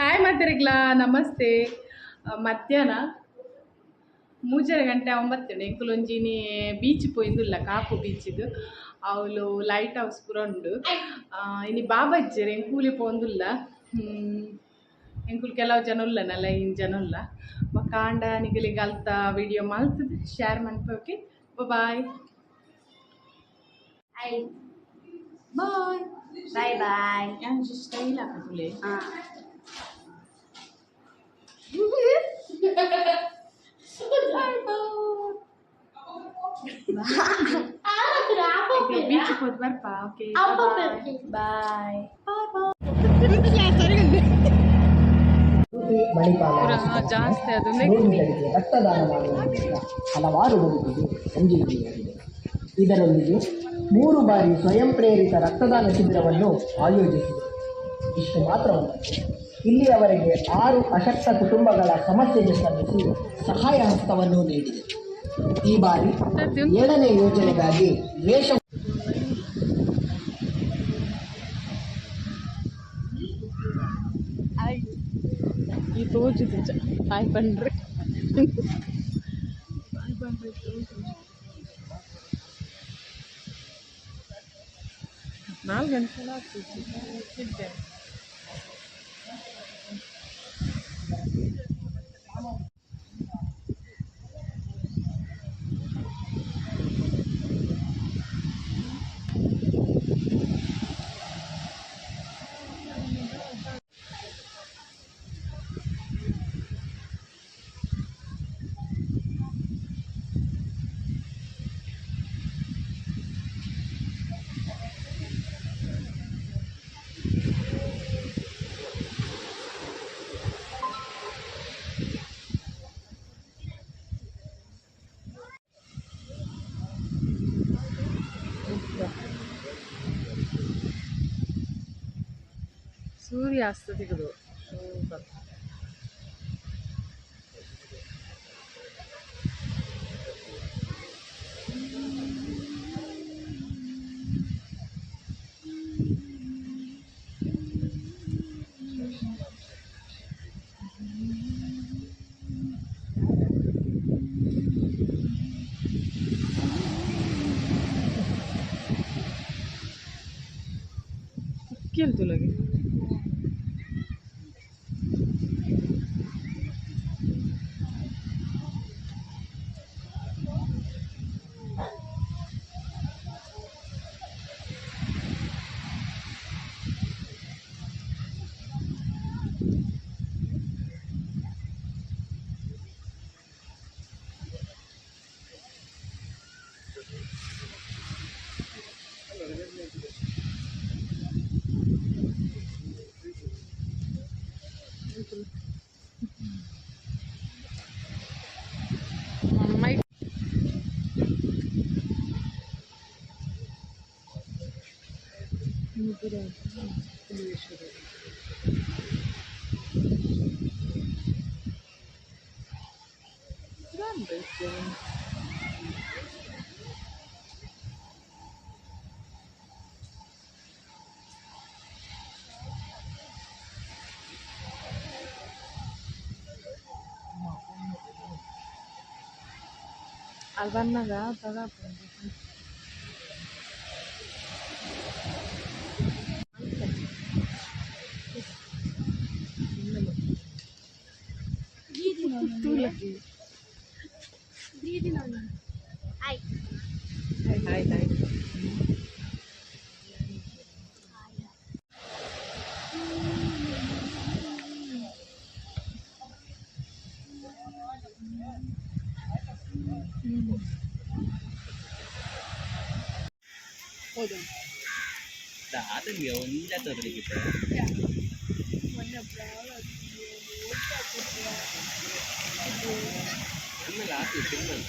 Hi ಮಾತಿರಿಗ್ಲಾ ನಮಸ್ತೆ. ಮಧ್ಯಾಹ್ನ 3:09 ಎಂಕುಲೊಂಜಿನಿ beach ಪೋಯಿಂದುಲ್ಲ Kapu ಬೀಚಿಗ್ ಅವಳು ಲೈಟ್ ಹೌಸ್ ಪೂರ ಉಂಡು. ಇನಿ ಬಾಬಜ್ಜೆರ್ ಎಂಕೂಲಿ ಪೋಂದುಲ್ಲ. ಎಂಕುಲು ಕೆಲವು ಜನ ಉಲ್ಲನಲ್ಲ ಇನ್ ಜನ ಉಲ್ಲ ಕಾಂಡ ನಿಗಲಿಗೆ ಅಲ್ತ ವಿಡಿಯೋ ಮಲ್ತದೆ ಶೇರ್ ಮನ್ಪೋಕೆ. ಬಾಯ್ ಬಾಯ್ ಬಾಯ್ ಬಾಯ್. ಸ್ಟೈಲ್ ಹಾಕುಲೆ ಬೀಚ್ ಹೋದ್ ಬರ್ಪ. Okay bye. ಜಾಸ್ತಿ ಅದು ರೋಗಿಗಳಿಗೆ ರಕ್ತದಾನ ಮಾಡುವ ಮೂಲಕ ಹಲವಾರು ಬದುಕಿಗೆ ಸಂಜೀವನಿಯಾಗಿದೆ. ಇದರೊಂದಿಗೆ 3 ಬಾರಿ ಸ್ವಯಂ ಪ್ರೇರಿತ ರಕ್ತದಾನ ಶಿಬಿರವನ್ನು ಆಯೋಜಿಸಿದೆ. ಇಷ್ಟು ಮಾತ್ರವಲ್ಲ, ಇಲ್ಲಿಯವರೆಗೆ 6 ಅಶಕ್ತ ಕುಟುಂಬಗಳ ಸಮಸ್ಯೆಗೆ ಸ್ಪಂದಿಸಿ ಸಹಾಯ ಹಸ್ತವನ್ನು ನೀಡಿದೆ. ಈ ಬಾರಿ 7ನೇ ಯೋಜನೆಗಾಗಿ ರೇಷನ್ ಈ ತೋಜುದು ಹಾಯ್ ಬಂಡ್ರೆ ನಾಲ್ಕು ಗಂಟೆ ಆಗ್ತಿದ್ದೆ. ಸೂರ್ಯಾಸ್ತ ಸಿಗುದು ಸೂಪರ್. ಕೇಳ್ತುಲಗೆ ಅಲ್ಲಿ ಬಂದಾಗ ತಗ đã rất nhiều những gia tờ lịch sử anh mới lá từ chính mình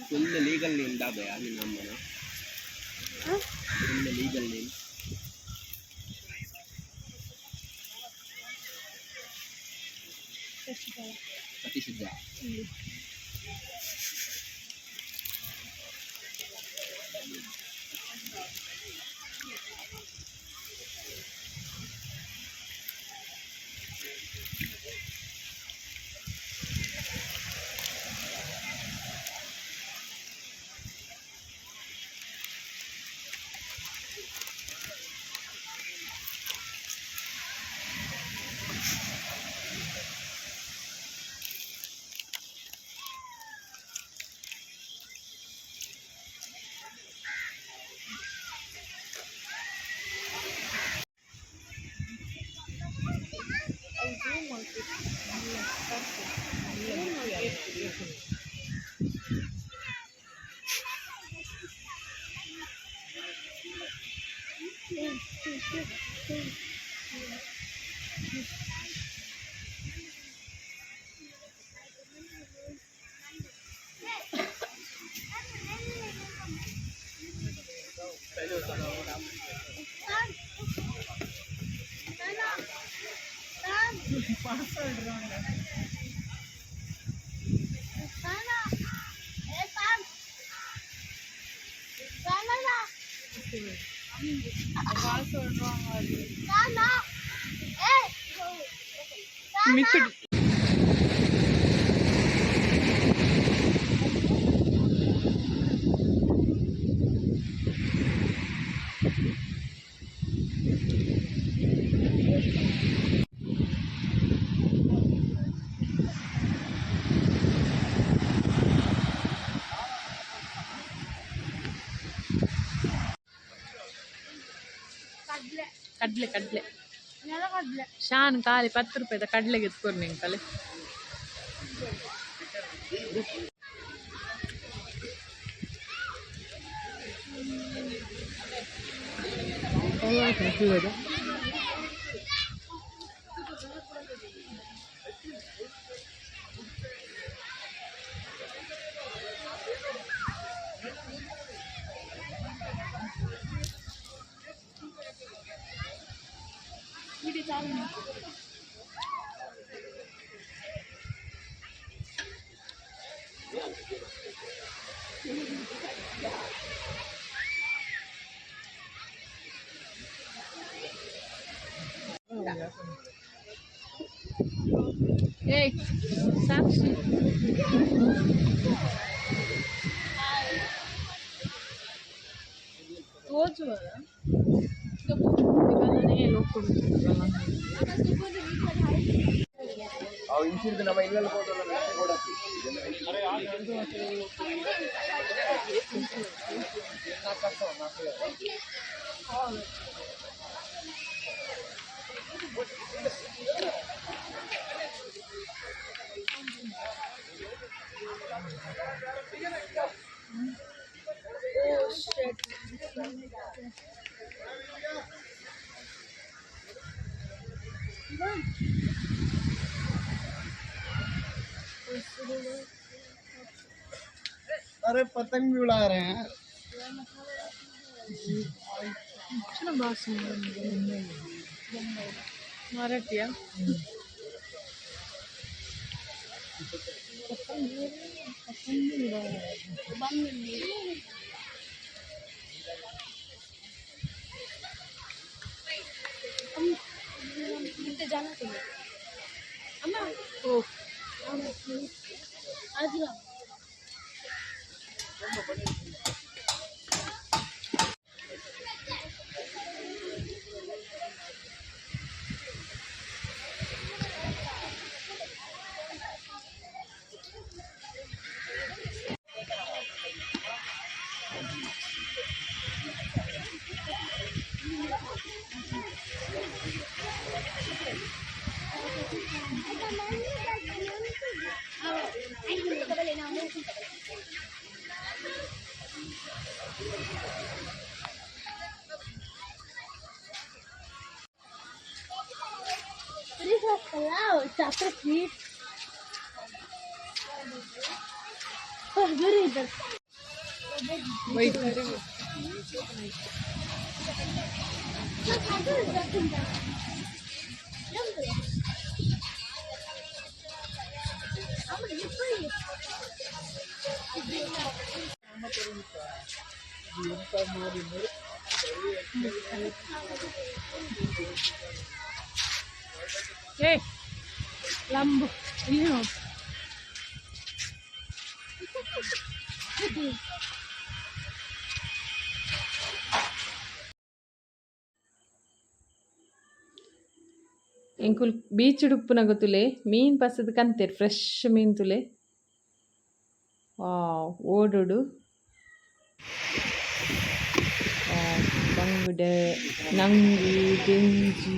full legal name da baya ni namma na the legal name? Satishuddha. மிக்குடு ಕಡ್ಲೆ ಕಡ್ಲೆ ಶಾನ್ ಖಾಲಿ 10 ರೂಪಾಯಿದ ಕಡ್ಲೆಗೆ ಎತ್ಕೊರ್ ನಿಂಗೆ ಕಲೆ ಏಯ್ ಸಾಕ್ಷಿ ತೋಚುವರ ಈಗ ಲೋಕ ಕೊಡುತ್ತಲ್ಲ ನಮ್ಮ ಇಲ್ಲೆಲ್ಲ अरे पतंग भी उड़ा रहे हैं ಮರಾಠಿಯ जाना चाहिए ಓ आज chocolate sweet. Oh, good. wait ಏ ಲಂಬು ಏನು ಎಂಕುಲ್ ಬೀಚ್ ಉಡುಪುನ ಗೊತ್ತುಲೆ ಮೀನ್ ಪಸದ್ ಕಂತೆರ್ ಫ್ರೆಶ್ ಮೀನ್ ತುಲೆ ವಾವ್ ಓಡೋಡು ಬಂಗುಡೆ ನಂಗು ಗೆಂಜಿ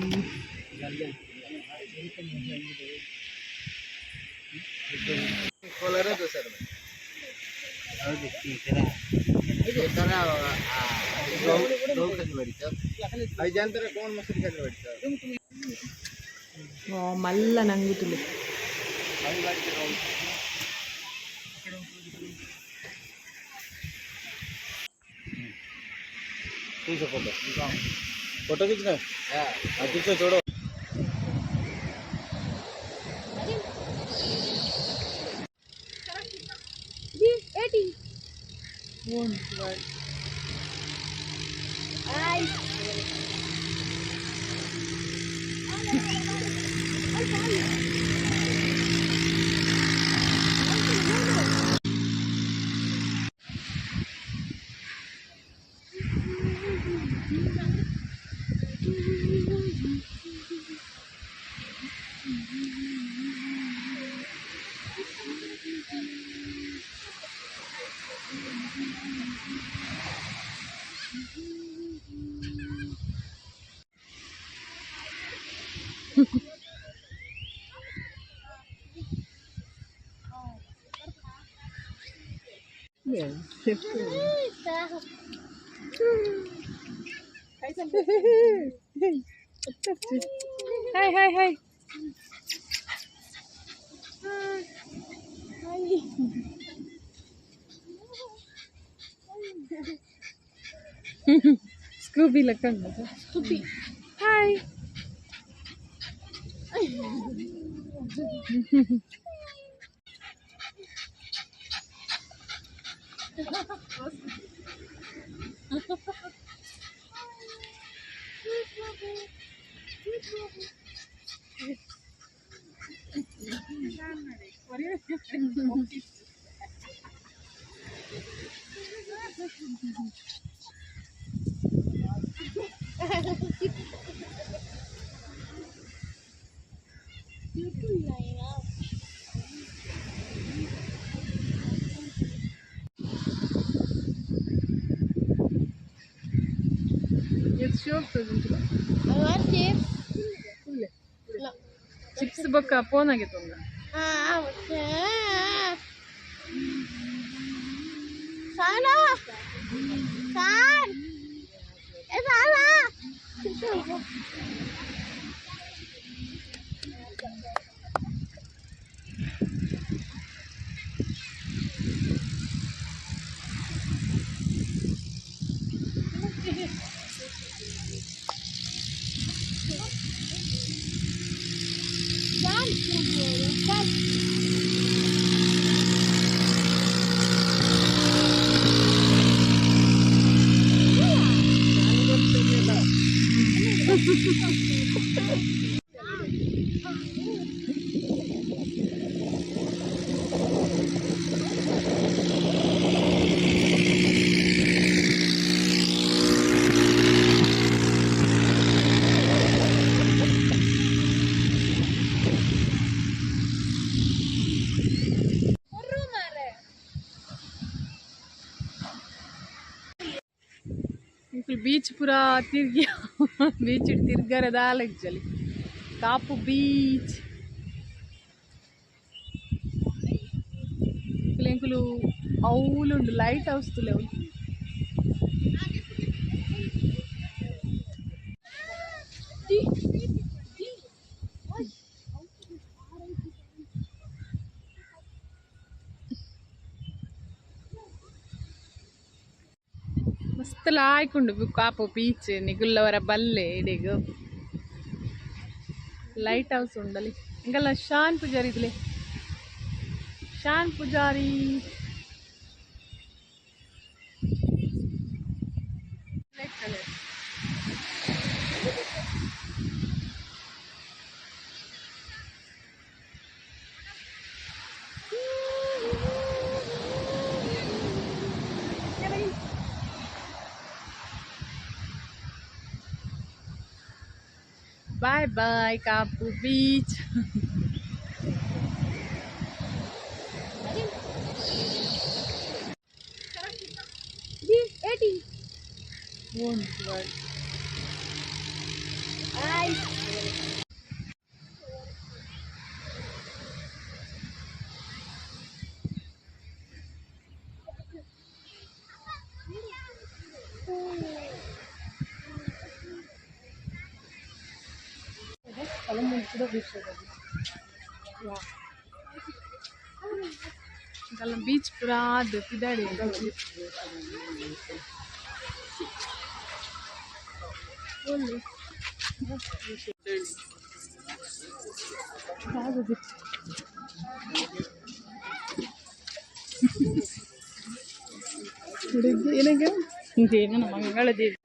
ಕೋಲಾರ ದೋಸೆ ಐಜಾಂತರ ಕೋಣ ಮಸೂರಿ ಕಲ್ಲಿ ಬಡಿತ ಮಲ್ಲ ನಂಗು ತುಲೆ फोटो फोटो खींचना खींचो छोड़ो हाय हाय हाय स्कूबी लगता है स्कूबी हाय Jetzt stirbt er sind chips ಬೊಕ್ಕ ಫೋನ್ ಆಗಿತ್ತು बीच पूरा तिर्गी बीच तिर्गरदा लग्जली कापु बीच इंकुलु औलुंडु लाइट हाउस तुलेउ मस्त ಮತ್ತೆಲ್ಲ ಆಯ್ಕೊಂಡು ಕಾಪು ಬೀಚ್ ನಿಗುಲ್ಲವರ ಬಲ್ಲೆ ಇಡೀಗ light house ಉಂಡಲಿ ಹಿಂಗಲ್ಲ Shan Poojary ಇದ್ಲೆ Shan Poojary Bye bye Kapu Beach. Won't work. Kalau beach pura ada tidak ada. Boleh. Ada beach. Ini kan? Ini nama mangala di.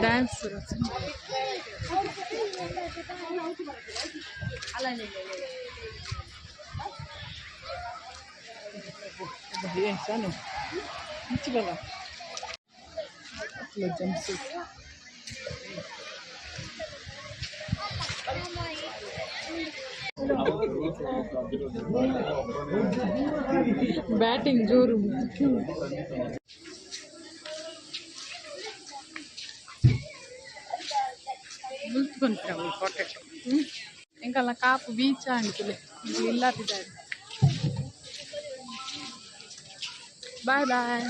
Dance sana bala jumpsuit batting joru ఇంకా కాపు beach అంటులే ఇల్లా bye bye